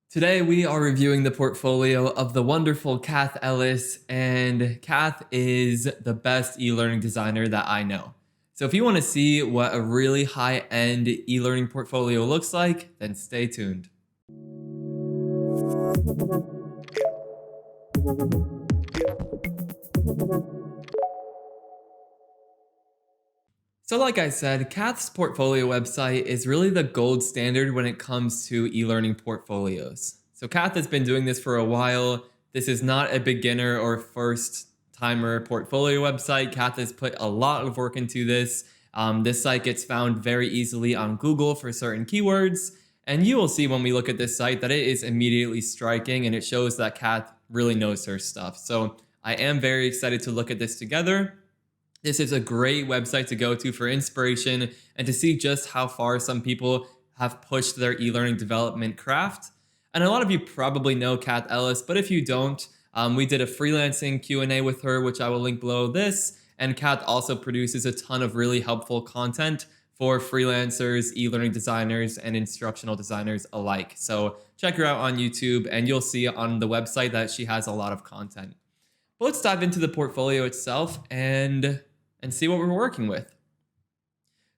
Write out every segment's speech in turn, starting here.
Today we are reviewing the portfolio of the wonderful Cath Ellis, and Cath is the best e-learning designer that I know. So if you want to see what a really high-end e-learning portfolio looks like, then stay tuned. So like I said, Cath's portfolio website is really the gold standard when it comes to e-learning portfolios. So Cath has been doing this for a while. This is not a beginner or first timer portfolio website. Cath has put a lot of work into this. This site gets found very easily on Google for certain keywords. And you will see when we look at this site that it is immediately striking, and it shows that Cath really knows her stuff. So I am very excited to look at this together. This is a great website to go to for inspiration and to see just how far some people have pushed their e-learning development craft. And a lot of you probably know Cath Ellis, but if you don't, we did a freelancing Q&A with her, which I will link below this. And Cath also produces a ton of really helpful content for freelancers, e-learning designers, and instructional designers alike. So check her out on YouTube, and you'll see on the website that she has a lot of content. But let's dive into the portfolio itself and see what we're working with.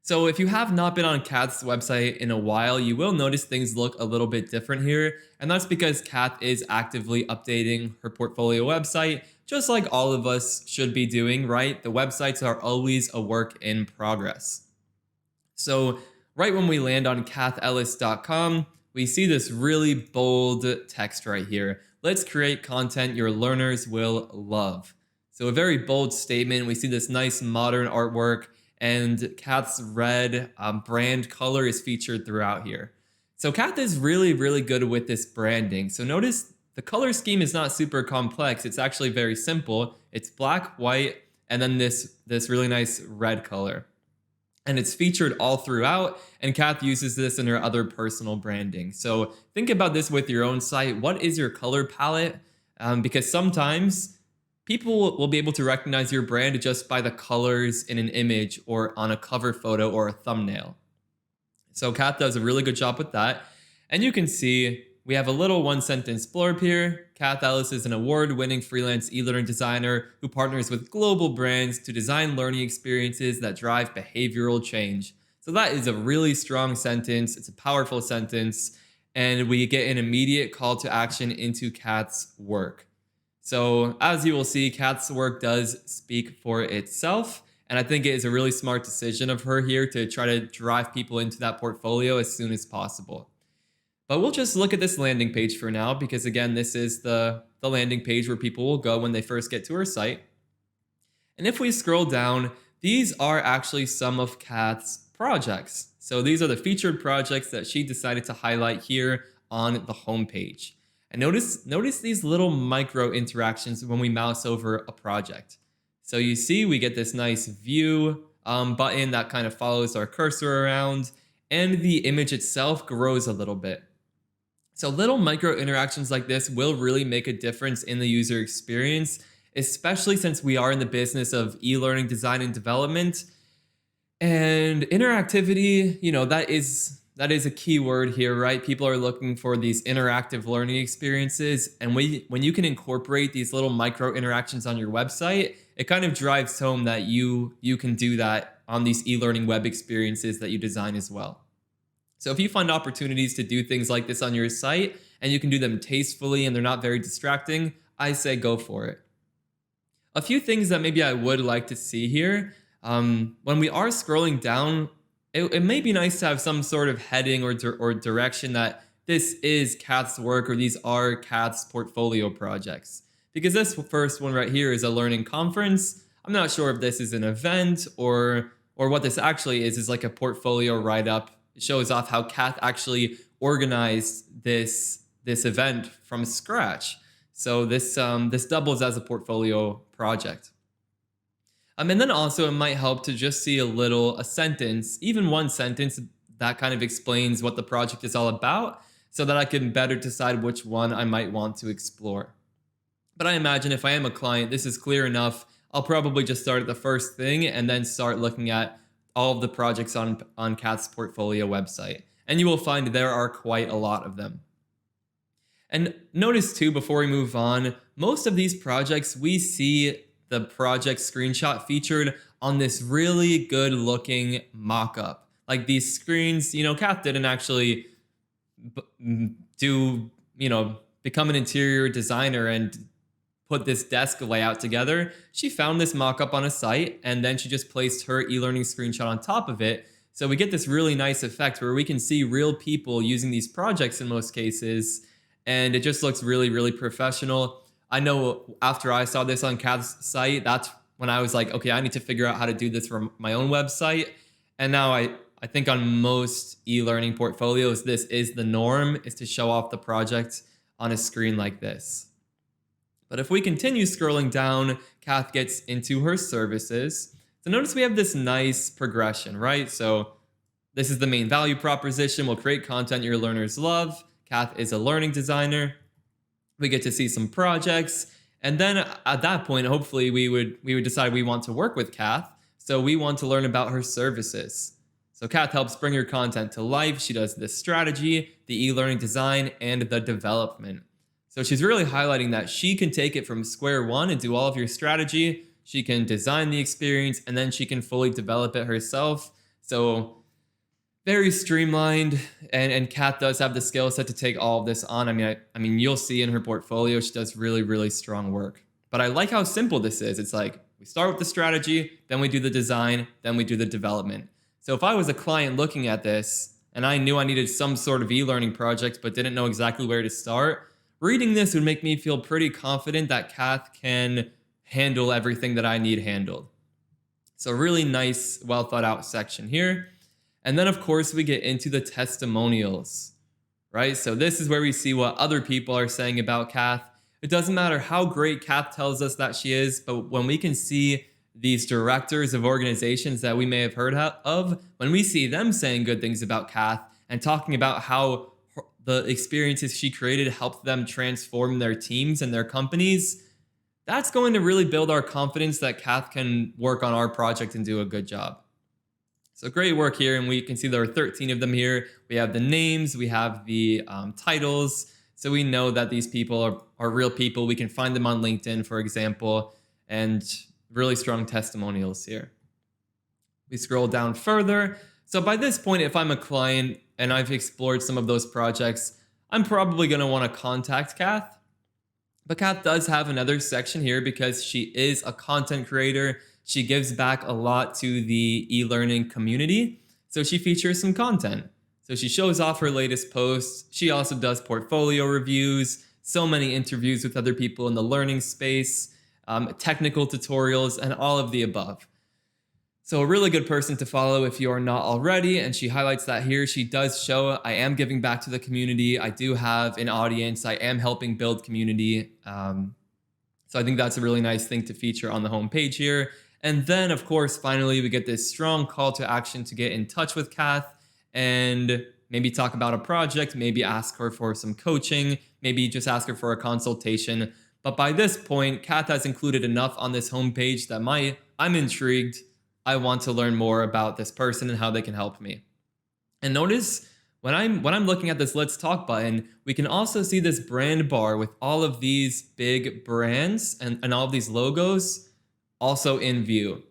So if you have not been on Cath's website in a while, you will notice things look a little bit different here. And that's because Cath is actively updating her portfolio website, just like all of us should be doing, right? The websites are always a work in progress. So right when we land on cathellis.com, we see this really bold text right here. Let's create content your learners will love. So a very bold statement. We see this nice modern artwork, and Cath's red brand color is featured throughout here. So Cath is really, really good with this branding. So notice the color scheme is not super complex. It's actually very simple. It's black, white, and then this really nice red color. And it's featured all throughout, and Cath uses this in her other personal branding. So think about this with your own site. What is your color palette? Because sometimes people will be able to recognize your brand just by the colors in an image or on a cover photo or a thumbnail. So Cath does a really good job with that. And you can see we have a little one-sentence blurb here. Cath Ellis is an award-winning freelance e-learning designer who partners with global brands to design learning experiences that drive behavioral change. So that is a really strong sentence. It's a powerful sentence. And we get an immediate call to action into Cath's work. So as you will see, Cath's work does speak for itself. And I think it is a really smart decision of her here to try to drive people into that portfolio as soon as possible. But we'll just look at this landing page for now, because again, this is the landing page where people will go when they first get to her site. And if we scroll down, these are actually some of Cath's projects. So these are the featured projects that she decided to highlight here on the homepage. And notice these little micro interactions when we mouse over a project. So you see we get this nice view button that kind of follows our cursor around, and the image itself grows a little bit. So little micro interactions like this will really make a difference in the user experience, especially since we are in the business of e-learning design and development. And interactivity, that is a key word here, right? People are looking for these interactive learning experiences. And when you can incorporate these little micro interactions on your website, it kind of drives home that you can do that on these e-learning web experiences that you design as well. So if you find opportunities to do things like this on your site and you can do them tastefully and they're not very distracting, I say go for it. A few things that maybe I would like to see here. When we are scrolling down, it may be nice to have some sort of heading or direction that this is Cath's work or these are Cath's portfolio projects. Because this first one right here is a learning conference. I'm not sure if this is an event or what this actually is like a portfolio write-up. It shows off how Cath actually organized this event from scratch. So this doubles as a portfolio project. And then also it might help to just see a sentence, even one sentence that kind of explains what the project is all about, so that I can better decide which one I might want to explore. But I imagine if I am a client, this is clear enough. I'll probably just start at the first thing and then start looking at all of the projects on Cath's portfolio website. And you will find there are quite a lot of them. And notice too, before we move on, most of these projects, we see the project screenshot featured on this really good looking mock-up. Like these screens, Cath didn't actually do, become an interior designer and put this desk layout together. She found this mock-up on a site, and then she just placed her e-learning screenshot on top of it. So we get this really nice effect where we can see real people using these projects in most cases, and it just looks really, really professional. I know after I saw this on Cath's site, that's when I was like, okay, I need to figure out how to do this for my own website. And now I think on most e-learning portfolios, this is the norm, is to show off the project on a screen like this. But if we continue scrolling down, Cath gets into her services. So notice we have this nice progression, right? So this is the main value proposition. We'll create content your learners love. Cath is a learning designer. We get to see some projects. And then at that point, hopefully we would decide we want to work with Cath. So we want to learn about her services. So Cath helps bring her content to life. She does the strategy, the e-learning design, and the development. So she's really highlighting that she can take it from square one and do all of your strategy. She can design the experience, and then she can fully develop it herself. So very streamlined, and Cath does have the skill set to take all of this on. I mean, you'll see in her portfolio, she does really, really strong work. But I like how simple this is. It's like we start with the strategy, then we do the design, then we do the development. So if I was a client looking at this, and I knew I needed some sort of e-learning project, but didn't know exactly where to start, reading this would make me feel pretty confident that Cath can handle everything that I need handled. So really nice, well thought out section here. And then of course we get into the testimonials, right? So this is where we see what other people are saying about Cath. It doesn't matter how great Cath tells us that she is, but when we can see these directors of organizations that we may have heard of, when we see them saying good things about Cath and talking about how the experiences she created helped them transform their teams and their companies, that's going to really build our confidence that Cath can work on our project and do a good job. So great work here, and we can see there are 13 of them here. We have the names, we have the titles, so we know that these people are real people. We can find them on LinkedIn, for example, and really strong testimonials here. We scroll down further. So by this point, if I'm a client and I've explored some of those projects, I'm probably going to want to contact Cath. But Cath does have another section here because she is a content creator. She gives back a lot to the e-learning community. So she features some content. So she shows off her latest posts. She also does portfolio reviews, so many interviews with other people in the learning space, technical tutorials, and all of the above. So a really good person to follow if you are not already, and she highlights that here. She does show, I am giving back to the community. I do have an audience. I am helping build community. So I think that's a really nice thing to feature on the homepage here. And then, of course, finally, we get this strong call to action to get in touch with Cath and maybe talk about a project, maybe ask her for some coaching, maybe just ask her for a consultation. But by this point, Cath has included enough on this homepage that I'm intrigued. I want to learn more about this person and how they can help me. And notice when I'm looking at this Let's Talk button, we can also see this brand bar with all of these big brands and all of these logos also in view.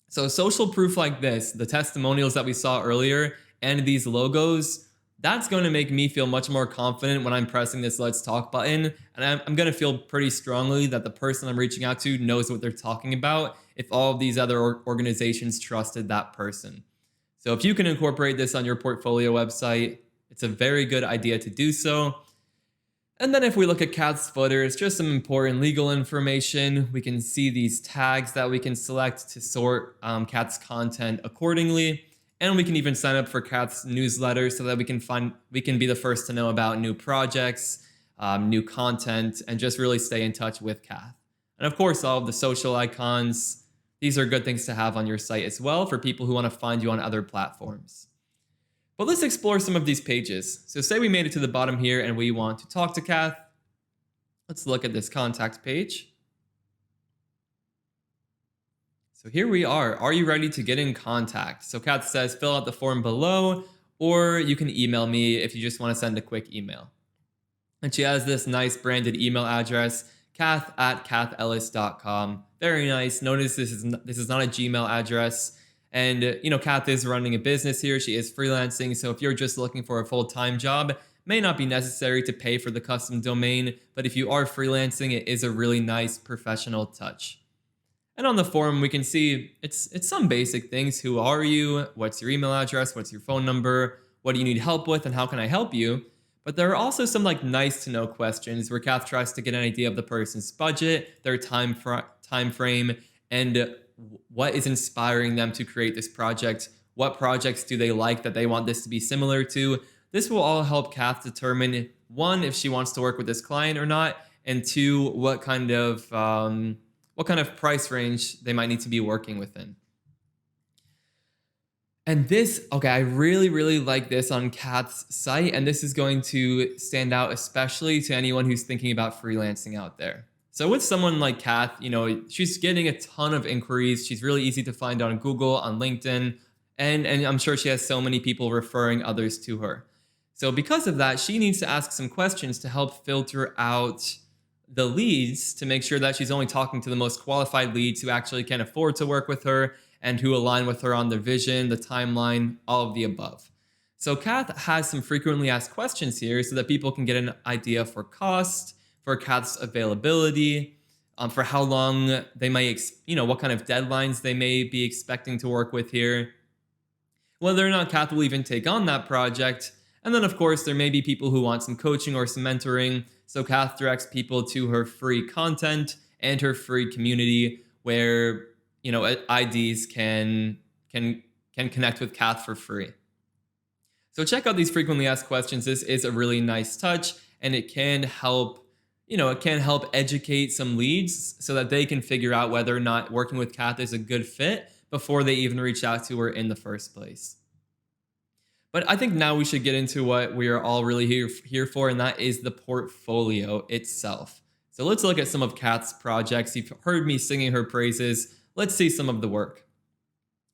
So social proof like this, the testimonials that we saw earlier, and these logos, that's going to make me feel much more confident when I'm pressing this Let's Talk button. And I'm going to feel pretty strongly that the person I'm reaching out to knows what they're talking about if all of these other organizations trusted that person. So if you can incorporate this on your portfolio website, it's a very good idea to do so. And then if we look at Cath's footer, it's just some important legal information. We can see these tags that we can select to sort Cath's content accordingly. And we can even sign up for Cath's newsletter so that we can be the first to know about new projects, new content, and just really stay in touch with Cath. And of course, all of the social icons. These are good things to have on your site as well for people who want to find you on other platforms. But let's explore some of these pages. So say we made it to the bottom here and we want to talk to Cath. Let's look at this contact page. So here we are. Are you ready to get in contact? So Cath says, fill out the form below, or you can email me if you just want to send a quick email. And she has this nice branded email address, cath@cathellis.com. Very nice. Notice this is not a Gmail address. And, Cath is running a business here. She is freelancing. So if you're just looking for a full-time job, may not be necessary to pay for the custom domain. But if you are freelancing, it is a really nice professional touch. And on the forum, we can see it's some basic things. Who are you? What's your email address? What's your phone number? What do you need help with? And how can I help you? But there are also some like nice to know questions where Cath tries to get an idea of the person's budget, their time frame, and what is inspiring them to create this project. What projects do they like that they want this to be similar to? This will all help Cath determine, one, if she wants to work with this client or not, and two, what kind of price range they might need to be working within. And this, okay, I really, really like this on Cath's site, and this is going to stand out especially to anyone who's thinking about freelancing out there. So with someone like Cath, she's getting a ton of inquiries. She's really easy to find on Google, on LinkedIn, and I'm sure she has so many people referring others to her. So because of that, she needs to ask some questions to help filter out the leads to make sure that she's only talking to the most qualified leads who actually can afford to work with her and who align with her on the vision, the timeline, all of the above. So Cath has some frequently asked questions here so that people can get an idea for cost, for Cath's availability, for how long they might, what kind of deadlines they may be expecting to work with here, whether or not Cath will even take on that project. And then, of course, there may be people who want some coaching or some mentoring. So Cath directs people to her free content and her free community where, IDs can connect with Cath for free. So check out these frequently asked questions. This is a really nice touch, and it can help, educate some leads so that they can figure out whether or not working with Cath is a good fit before they even reach out to her in the first place. But I think now we should get into what we are all really here for, and that is the portfolio itself. So let's look at some of Cath's projects. You've heard me singing her praises. Let's see some of the work.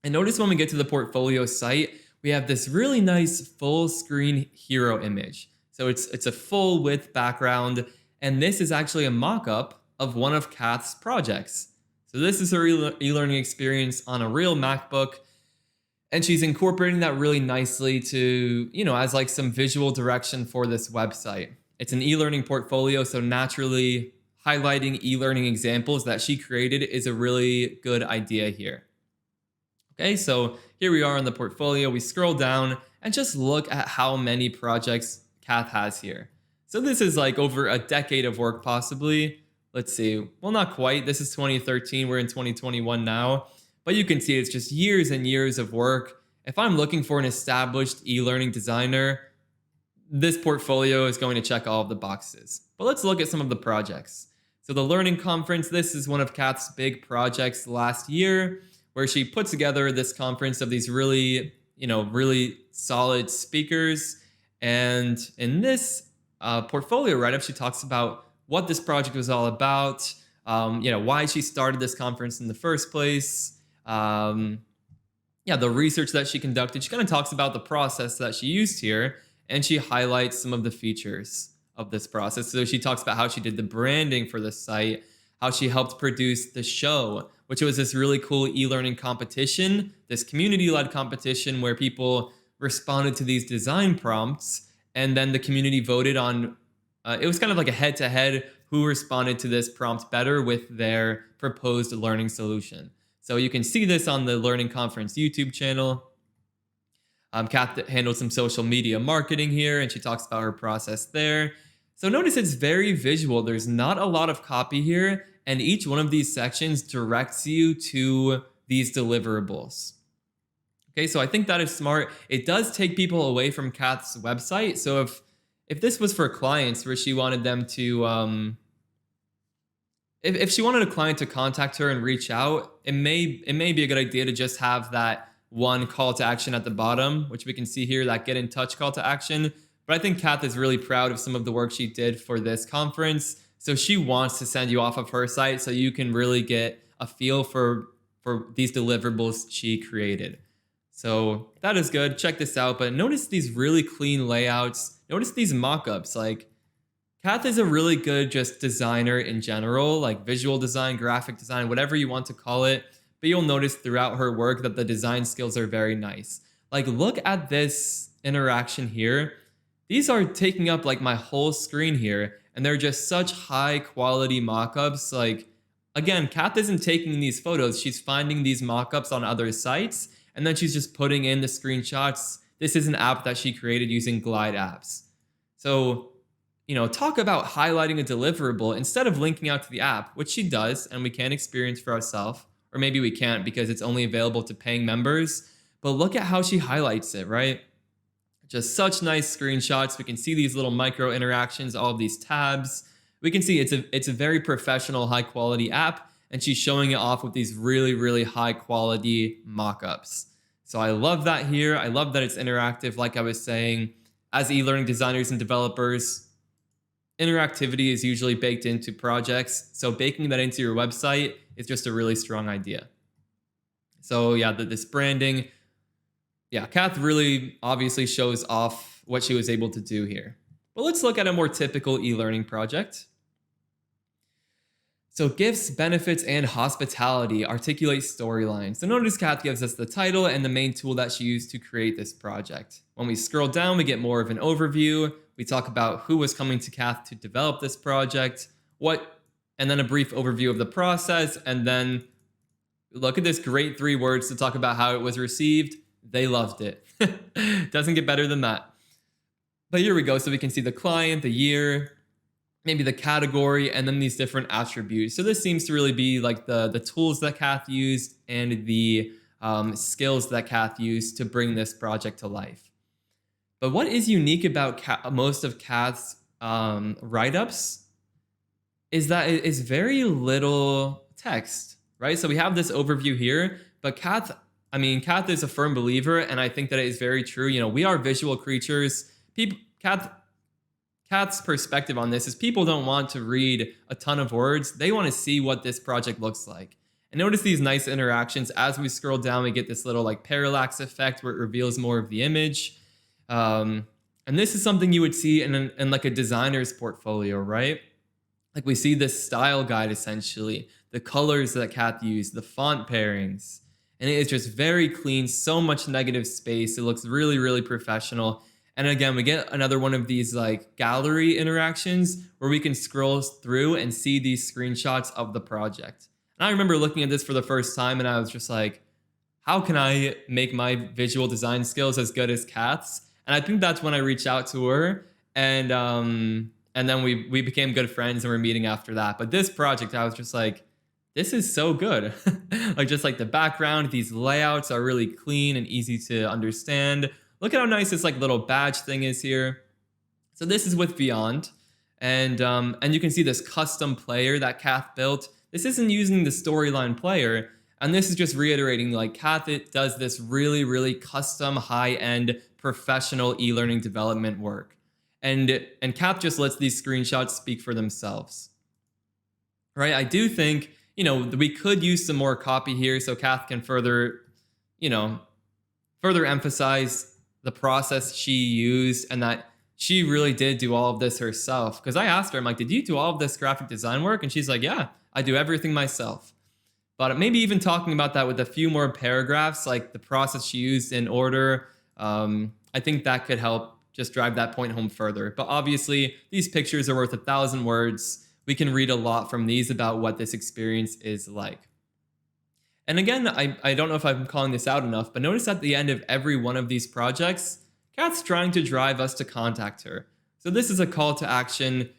And notice when we get to the portfolio site, we have this really nice full screen hero image. So it's a full width background, and this is actually a mock-up of one of Cath's projects. So this is her e-learning experience on a real MacBook. And she's incorporating that really nicely to, as like some visual direction for this website. It's an e-learning portfolio, so naturally highlighting e-learning examples that she created is a really good idea here. Okay, so here we are in the portfolio. We scroll down and just look at how many projects Cath has here. So this is like over a decade of work possibly. Let's see, well, not quite. This is 2013, we're in 2021 now. But you can see it's just years and years of work. If I'm looking for an established e-learning designer, this portfolio is going to check all of the boxes. But let's look at some of the projects. So the Learning Conference, this is one of Cath's big projects last year, where she put together this conference of these really, really solid speakers. And in this portfolio write-up, she talks about what this project was all about, why she started this conference in the first place, the research that she conducted. She kind of talks about the process that she used here, and she highlights some of the features of this process. So she talks about how she did the branding for the site, how she helped produce the show, which was this really cool e-learning competition, this community-led competition where people responded to these design prompts, and then the community voted on, it was kind of like a head-to-head who responded to this prompt better with their proposed learning solution. So you can see this on the Learning Conference YouTube channel. Cath handled some social media marketing here, and she talks about her process there. So notice it's very visual. There's not a lot of copy here, and each one of these sections directs you to these deliverables. Okay, so I think that is smart. It does take people away from Cath's website. So if this was for clients where she wanted them to, if she wanted a client to contact her and reach out, it may be a good idea to just have that one call to action at the bottom, which we can see here, that get in touch call to action. But I think Cath is really proud of some of the work she did for this conference. So she wants to send you off of her site so you can really get a feel for these deliverables she created. So that is good. Check this out. But notice these really clean layouts. Notice these mock-ups. Like, Cath is a really good just designer in general, like visual design, graphic design, whatever you want to call it. But you'll notice throughout her work that the design skills are very nice. Like, look at this interaction here. These are taking up like my whole screen here, and they're just such high quality mock-ups. Like, again, Cath isn't taking these photos, she's finding these mock-ups on other sites, and then she's just putting in the screenshots. This is an app that she created using Glide apps. So, talk about highlighting a deliverable instead of linking out to the app, which she does, and we can experience for ourselves. Or maybe we can't because it's only available to paying members. But look at how she highlights it, right? Just such nice screenshots. We can see these little micro interactions, all of these tabs. We can see it's a very professional, high quality app, and she's showing it off with these really, really high quality mock-ups. So I love that here. I love that it's interactive, like I was saying. As e-learning designers and developers, interactivity is usually baked into projects. So baking that into your website is just a really strong idea. So yeah, this branding, yeah, Cath really obviously shows off what she was able to do here. But let's look at a more typical e-learning project. So gifts, benefits, and hospitality articulate storylines. So notice Cath gives us the title and the main tool that she used to create this project. When we scroll down, we get more of an overview. We talk about who was coming to Cath to develop this project, and then a brief overview of the process, and then look at this great 3 words to talk about how it was received. They loved it. Doesn't get better than that. But here we go. So we can see the client, the year, maybe the category, and then these different attributes. So this seems to really be like the tools that Cath used and the skills that Cath used to bring this project to life. But what is unique about most of Cath's write-ups is that it is very little text, right? So we have this overview here, but Cath is a firm believer, and I think that it is very true. We are visual creatures. Cath's perspective on this is people don't want to read a ton of words. They want to see what this project looks like. And notice these nice interactions. As we scroll down, we get this little like parallax effect where it reveals more of the image. And this is something you would see in like a designer's portfolio, right? Like we see this style guide essentially, the colors that Cath used, the font pairings. And it is just very clean, so much negative space. It looks really, really professional. And again, we get another one of these like gallery interactions where we can scroll through and see these screenshots of the project. And I remember looking at this for the first time and I was just like, how can I make my visual design skills as good as Cath's? And I think that's when I reached out to her, and then we became good friends and we're meeting after that. But this project, I was just like, this is so good. Like just like the background, these layouts are really clean and easy to understand. Look at how nice this like little badge thing is here. So this is with Beyond, and you can see this custom player that Cath built. This isn't using the storyline player, and this is just reiterating like Cath does this really, really custom, high-end, professional e-learning development work. And Cath just lets these screenshots speak for themselves. Right? I do think, we could use some more copy here so Cath can further emphasize the process she used and that she really did do all of this herself. Because I asked her, I'm like, did you do all of this graphic design work? And she's like, yeah, I do everything myself. But maybe even talking about that with a few more paragraphs, like the process she used in order, I think that could help just drive that point home further. But obviously, these pictures are worth 1,000 words. We can read a lot from these about what this experience is like. And again, I don't know if I'm calling this out enough, but notice at the end of every one of these projects, Cath's trying to drive us to contact her. So this is a call to action.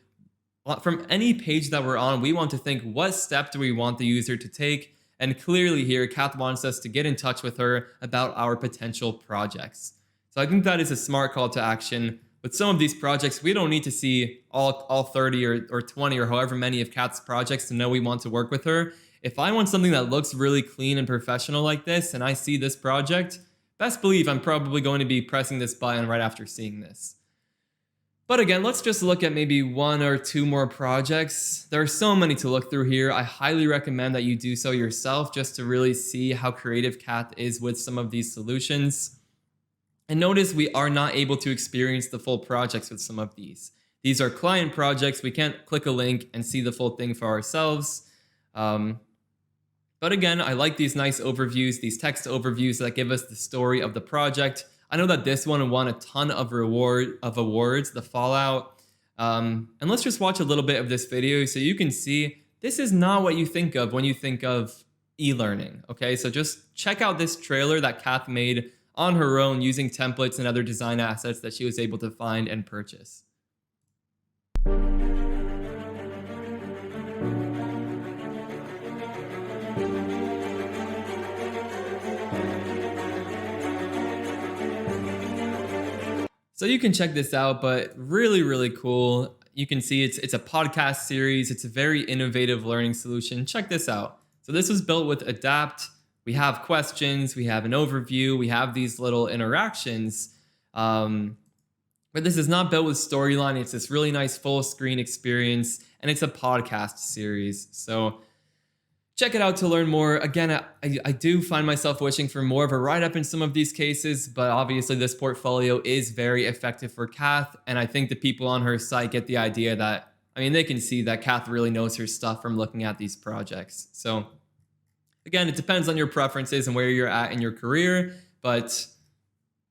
From any page that we're on, we want to think, what step do we want the user to take? And clearly here, Cath wants us to get in touch with her about our potential projects. So I think that is a smart call to action. With some of these projects, we don't need to see all 30 or 20 or however many of Cath's projects to know we want to work with her. If I want something that looks really clean and professional like this, and I see this project, best believe I'm probably going to be pressing this button right after seeing this. But again, let's just look at maybe 1 or 2 more projects. There are so many to look through here. I highly recommend that you do so yourself just to really see how creative Cath is with some of these solutions. And notice we are not able to experience the full projects with some of these. These are client projects. We can't click a link and see the full thing for ourselves. Um, but again, I like these nice overviews, these text overviews that give us the story of the project. I know that this one won a ton of awards, the Fallout. And let's just watch a little bit of this video so you can see this is not what you think of when you think of e-learning. Okay, so just check out this trailer that Cath made on her own using templates and other design assets that she was able to find and purchase. So you can check this out, but really, really cool. You can see it's a podcast series. It's a very innovative learning solution. Check this out. So this was built with Adapt. We have questions, we have an overview, we have these little interactions. But this is not built with Storyline. It's this really nice full screen experience, and it's a podcast series. So check it out to learn more. Again, I do find myself wishing for more of a write-up in some of these cases, but obviously this portfolio is very effective for Cath, and I think the people on her site get the idea that, I mean, they can see that Cath really knows her stuff from looking at these projects. So again, it depends on your preferences and where you're at in your career, but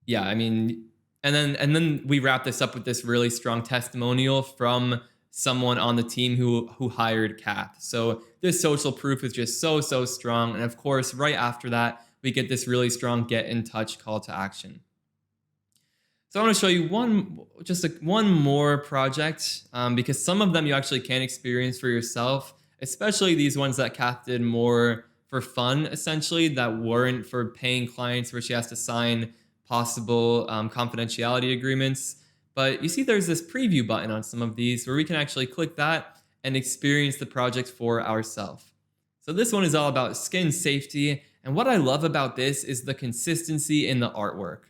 yeah, I mean, and then we wrap this up with this really strong testimonial from someone on the team who hired Cath. So this social proof is just so strong. And of course, right after that, we get this really strong get in touch call to action. So I want to show you one more project because some of them you actually can experience for yourself, especially these ones that Cath did more for fun, essentially, that weren't for paying clients where she has to sign possible confidentiality agreements. But you see there's this preview button on some of these where we can actually click that and experience the project for ourselves. So this one is all about skin safety. And what I love about this is the consistency in the artwork.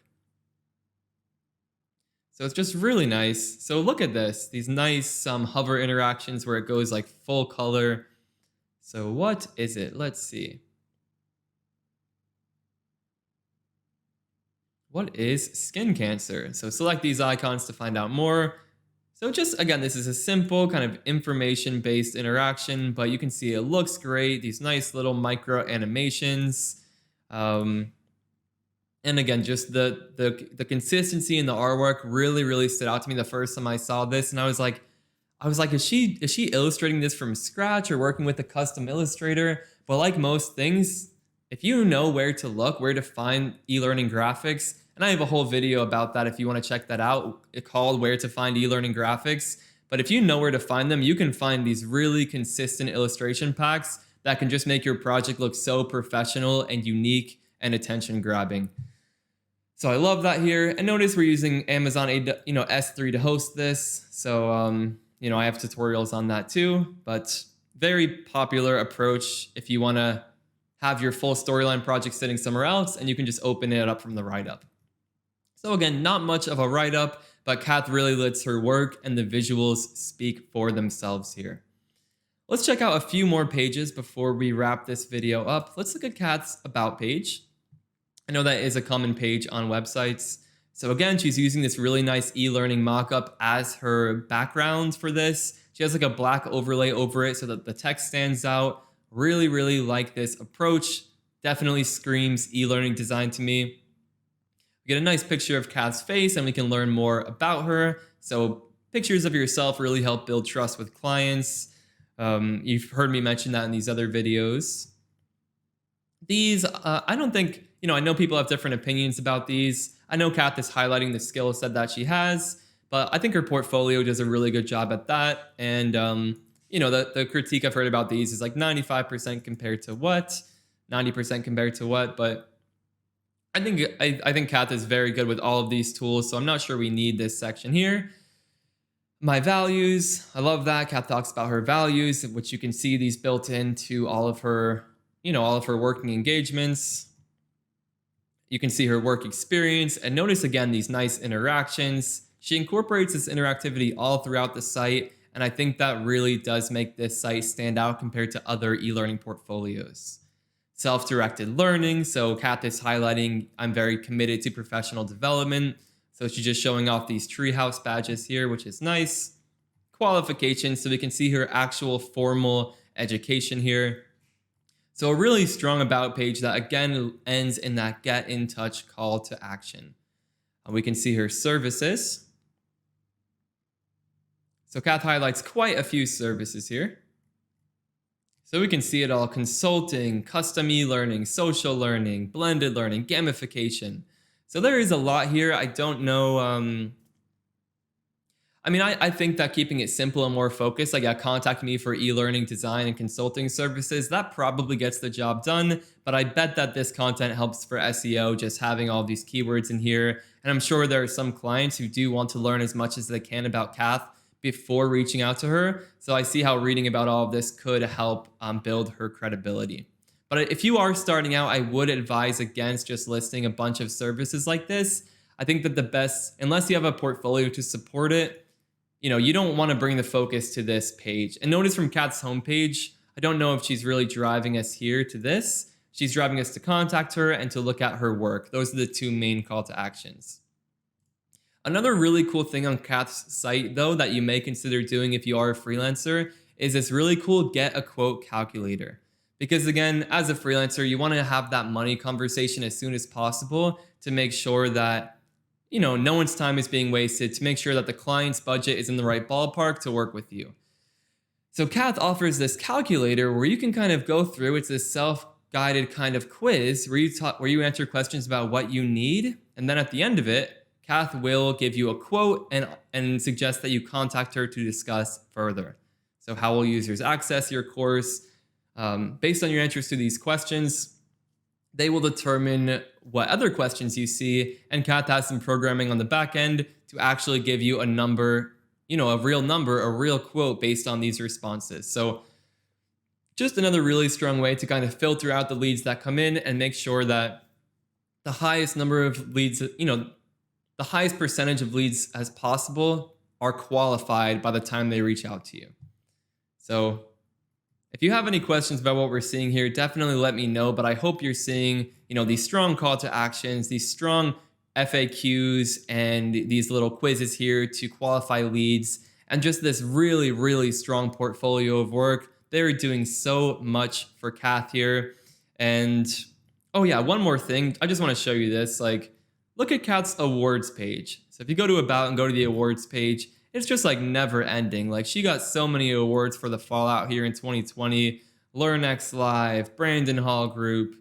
So it's just really nice. So look at this, these nice hover interactions where it goes like full color. So what is it? Let's see. What is skin cancer? So select these icons to find out more. So just, again, this is a simple kind of information-based interaction, but you can see it looks great. These nice little micro animations. And again, just the consistency in the artwork really stood out to me the first time I saw this. And I was like, is she illustrating this from scratch or working with a custom illustrator? But like most things, if you know where to look, where to find e-learning graphics, and I have a whole video about that if you want to check that out, it's called Where to Find E-Learning Graphics. But if you know where to find them, you can find these really consistent illustration packs that can just make your project look so professional and unique and attention-grabbing. So I love that here. And notice we're using Amazon S3 to host this. So I have tutorials on that too, but very popular approach if you want to have your full Storyline project sitting somewhere else, and you can just open it up from the write-up. So again, not much of a write-up, but Cath really lets her work and the visuals speak for themselves here. Let's check out a few more pages before we wrap this video up. Let's look at Cath's About page. I know that is a common page on websites. So again, she's using this really nice e-learning mockup as her background for this. She has like a black overlay over it so that the text stands out. Really like this approach. Definitely screams e-learning design to me. We get a nice picture of Cath's face and we can learn more about her. So pictures of yourself really help build trust with clients. You've heard me mention that in these other videos. These, I don't think, I know people have different opinions about these. I know Cath is highlighting the skill set that she has, but I think her portfolio does a really good job at that. And, the critique I've heard about these is like 95% compared to what, 90% compared to what, but I think Cath is very good with all of these tools, so I'm not sure we need this section here. My values, I love that. Cath talks about her values, which you can see these built into all of her working engagements. You can see her work experience, and notice again these nice interactions. She incorporates this interactivity all throughout the site, and I think that really does make this site stand out compared to other e-learning portfolios. Self-directed learning, so Cath is highlighting, I'm very committed to professional development. So she's just showing off these treehouse badges here, which is nice. qualifications so we can see her actual formal education here. So a really strong about page that again ends in that get in touch call to action. We can see her services. So Cath highlights quite a few services here. So we can see it all: consulting, custom e-learning, social learning, blended learning, gamification. So there is a lot here. I don't know. I think that keeping it simple and more focused, like contact me for e-learning design and consulting services, that probably gets the job done. But I bet that this content helps for SEO, just having all these keywords in here. And I'm sure there are some clients who do want to learn as much as they can about Cath before reaching out to her. So I see how reading about all of this could help build her credibility. But if you are starting out, I would advise against just listing a bunch of services like this. I think that the best, unless you have a portfolio to support it, you don't want to bring the focus to this page. And notice from Cath's homepage, I don't know if she's really driving us here to this. She's driving us to contact her and to look at her work. Those are the two main call to actions. Another really cool thing on Cath's site, though, that you may consider doing if you are a freelancer is this really cool get a quote calculator. Because again, as a freelancer, you want to have that money conversation as soon as possible to make sure that no one's time is being wasted, to make sure that the client's budget is in the right ballpark to work with you. So Cath offers this calculator where you can kind of go through. It's this self-guided kind of quiz where you answer questions about what you need. And then at the end of it, Cath will give you a quote and suggest that you contact her to discuss further. So how will users access your course? Based on your answers to these questions, they will determine what other questions you see, and Cath has some programming on the back end to actually give you a number, a real number, a real quote based on these responses. So just another really strong way to kind of filter out the leads that come in and make sure that the highest number of leads, the highest percentage of leads as possible are qualified by the time they reach out to you. So if you have any questions about what we're seeing here, definitely let me know. But I hope you're seeing, these strong call to actions, these strong FAQs, and these little quizzes here to qualify leads, and just this really, really strong portfolio of work. They're doing so much for Cath here. And oh yeah, one more thing. I just want to show you this. Look at Cath's awards page. So if you go to About and go to the awards page, it's just never ending. She got so many awards for the Fallout here in 2020, LearnX Live, Brandon Hall Group.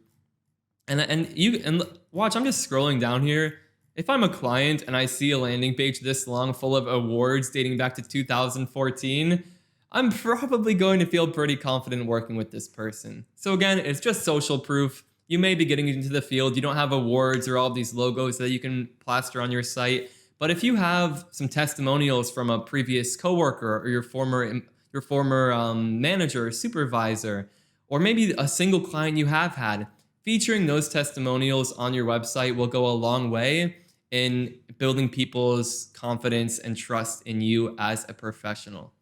And watch, I'm just scrolling down here. If I'm a client and I see a landing page this long full of awards dating back to 2014, I'm probably going to feel pretty confident working with this person. So again, it's just social proof. You may be getting into the field. You don't have awards or all these logos that you can plaster on your site. But if you have some testimonials from a previous coworker or your former manager or supervisor, or maybe a single client you have had, featuring those testimonials on your website will go a long way in building people's confidence and trust in you as a professional.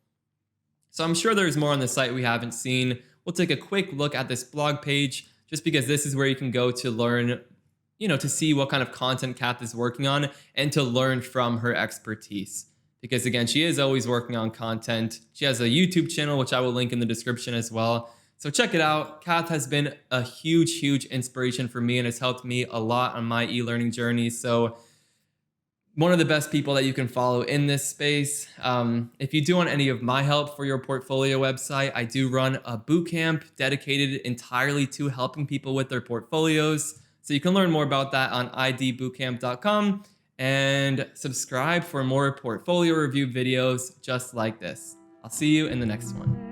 So I'm sure there's more on the site we haven't seen. We'll take a quick look at this blog page just because this is where you can go to learn, to see what kind of content Cath is working on and to learn from her expertise. Because again, she is always working on content. She has a YouTube channel, which I will link in the description as well. So check it out. Cath has been a huge, huge inspiration for me and has helped me a lot on my e-learning journey. So one of the best people that you can follow in this space. If you do want any of my help for your portfolio website, I do run a bootcamp dedicated entirely to helping people with their portfolios. So you can learn more about that on idbootcamp.com and subscribe for more portfolio review videos just like this. I'll see you in the next one.